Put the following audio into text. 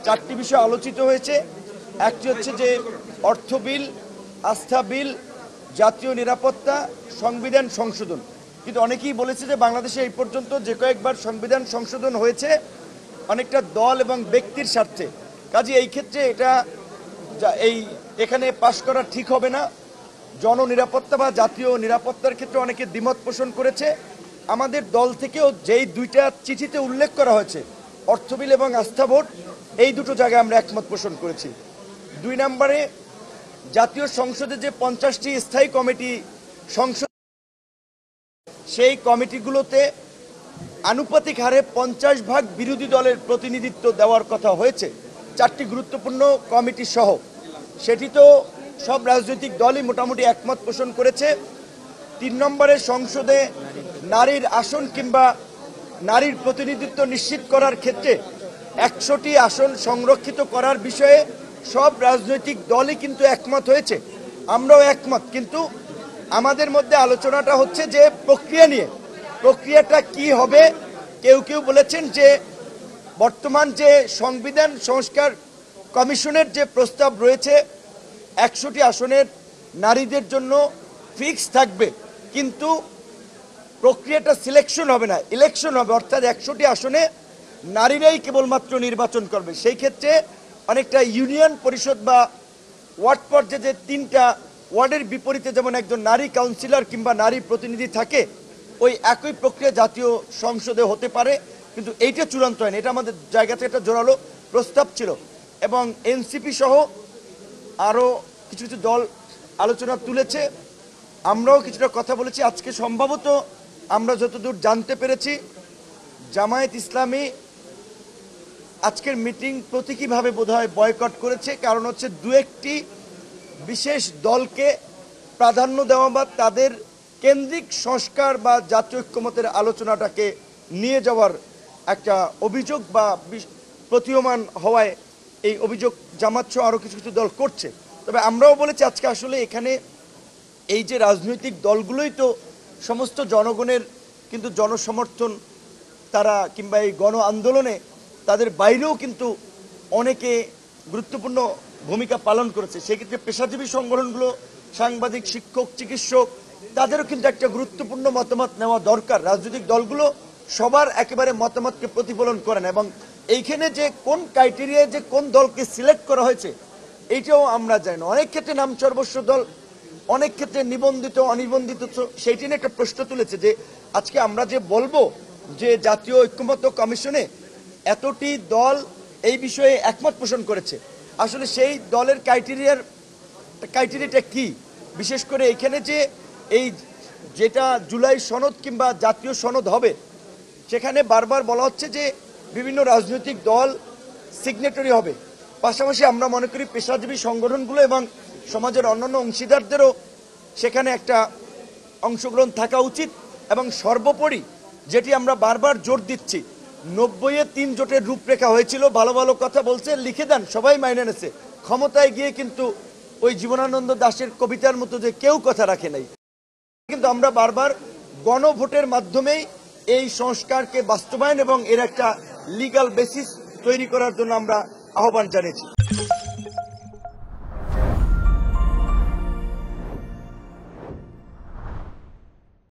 চারটি বিষয় আলোচিত হয়েছে। একটি হচ্ছে যে অর্থ বিল, আস্থা বিল, জাতীয় নিরাপত্তা, সংবিধান সংশোধন। কিন্তু অনেকেই বলেছে যে বাংলাদেশে এই পর্যন্ত যে কয়েকবার সংবিধান সংশোধন হয়েছে অনেকটা দল এবং ব্যক্তির স্বার্থে, কাজে এই ক্ষেত্রে এটা এখানে পাশ করা ঠিক হবে না। জননিরাপত্তা বা জাতীয় নিরাপত্তার ক্ষেত্রে অনেকে দ্বিমত পোষণ করেছে। আমাদের দল থেকেও যেই দুইটা চিঠিতে উল্লেখ করা হয়েছে, অর্থ বিল এবং আস্থা ভোট, এই দুটো জায়গায় আমরা একমত পোষণ করেছি। 2 নম্বরে জাতীয় সংসদে যে 50টি স্থায়ী কমিটি সংসদ, সেই কমিটিগুলোতে আনুপাতিক হারে 50 ভাগ বিরোধী দলের প্রতিনিধিত্ব দেওয়ার কথা হয়েছে, 4টি গুরুত্বপূর্ণ কমিটি সহ। সেটি তো সব রাজনৈতিক দলই মোটামুটি একমত পোষণ করেছে। 3 নম্বরে সংসদে নারীর আসন কিংবা নারীর প্রতিনিধিত্ব নিশ্চিত করার ক্ষেত্রে 100টি আসন সংরক্ষিত করার বিষয়ে সব রাজনৈতিক দলই কিন্তু একমত হয়েছে, আমরাও একমত। কিন্তু আমাদের মধ্যে আলোচনাটা হচ্ছে যে প্রক্রিয়া নিয়ে, প্রক্রিয়াটা কি হবে। কেউ কেউ বলেছেন যে বর্তমান যে সংবিধান সংস্কার কমিশনের যে প্রস্তাব রয়েছে 100টি আসনের নারীদের জন্য ফিক্স থাকবে, কিন্তু প্রক্রিয়াটা সিলেকশন হবে না, ইলেকশন হবে, অর্থাৎ 100টি আসনে নারীরাই কেবলমাত্র নির্বাচন করবে। সেই ক্ষেত্রে অনেকটা ইউনিয়ন পরিষদ বা ওয়ার্ড পর্যায়ে যে 3টা ওয়ার্ডের বিপরীতে যেমন একজন নারী কাউন্সিলর কিংবা নারী প্রতিনিধি থাকে, ওই একই প্রক্রিয়া জাতীয় সংসদে হতে পারে, কিন্তু এইটা চূড়ান্ত হয়নি। এটা আমাদের জায়গা থেকে একটা জোরালো প্রস্তাব ছিল এবং এনসিপি সহ আরও কিছু কিছু দল আলোচনা তুলেছে, আমরাও কিছুটা কথা বলেছি। আজকে সম্ভবত আমরা যতদূর জানতে পেরেছি জামায়াত ইসলামী আজকের মিটিং প্রতীকীভাবে বোধহয় বয়কট করেছে, কারণ হচ্ছে 2-1টি বিশেষ দলকে প্রাধান্য দেওয়া বা তাদের কেন্দ্রিক সংস্কার বা জাতীয় ঐক্যমতের আলোচনাটাকে নিয়ে যাওয়ার একটা অভিযোগ বা প্রতীয়মান হওয়ায় এই অভিযোগ জামাত সহ আরও কিছু কিছু দল করছে। তবে আমরাও বলেছি আজকে আসলে এখানে এই যে রাজনৈতিক দলগুলোই তো সমস্ত জনগণের কিন্তু জনসমর্থন, তারা কিংবা এই গণ আন্দোলনে তাদের বাইরেও কিন্তু অনেকে গুরুত্বপূর্ণ ভূমিকা পালন করেছে। সেক্ষেত্রে পেশাজীবী সংগঠনগুলো, সাংবাদিক, শিক্ষক, চিকিৎসক, তাদেরও কিন্তু একটা গুরুত্বপূর্ণ মতামত নেওয়া দরকার। রাজনৈতিক দলগুলো সবার একেবারে মতামতকে প্রতিফলন করে না, এবং এইখানে যে কোন ক্রাইটেরিয়ায় যে কোন দলকে সিলেক্ট করা হয়েছে এইটাও আমরা জানি না। অনেক ক্ষেত্রে নাম সর্বস্ব দল, অনেক ক্ষেত্রে নিবন্ধিত অনিবন্ধিত, সেইটি নিয়ে একটা প্রশ্ন তুলেছে যে আজকে আমরা যে বলবো যে জাতীয় ঐক্যমত্য কমিশনে এতটি দল এই বিষয়ে একমত পোষণ করেছে, আসলে সেই দলের ক্রাইটেরিয়াটা কি। বিশেষ করে এখানে যে এই যেটা জুলাই সনদ কিংবা জাতীয় সনদ হবে, সেখানে বারবার বলা হচ্ছে যে বিভিন্ন রাজনৈতিক দল সিগনেটরি হবে। পাশাপাশি আমরা মনে করি পেশাজীবী সংগঠনগুলো এবং সমাজের অন্যান্য অংশীদারদেরও সেখানে একটা অংশগ্রহণ থাকা উচিত। এবং সর্বোপরি যেটি আমরা বারবার জোর দিচ্ছি, 90-এ 3 জোটের রূপরেখা হয়েছিল, ভালো ভালো কথা বলছে, লিখে দেন, সবাই মাইনে নেছে। ক্ষমতায় গিয়ে কিন্তু ওই জীবনানন্দ দাশের কবিতার মতো যে কেউ কথা রাখে নাই। কিন্তু আমরা বারবার গণভোটের মাধ্যমেই এই সংস্কারকে বাস্তবায়ন এবং এর একটা লিগ্যাল বেসিস তৈরি করার জন্য আমরা আহ্বান জানিয়েছি।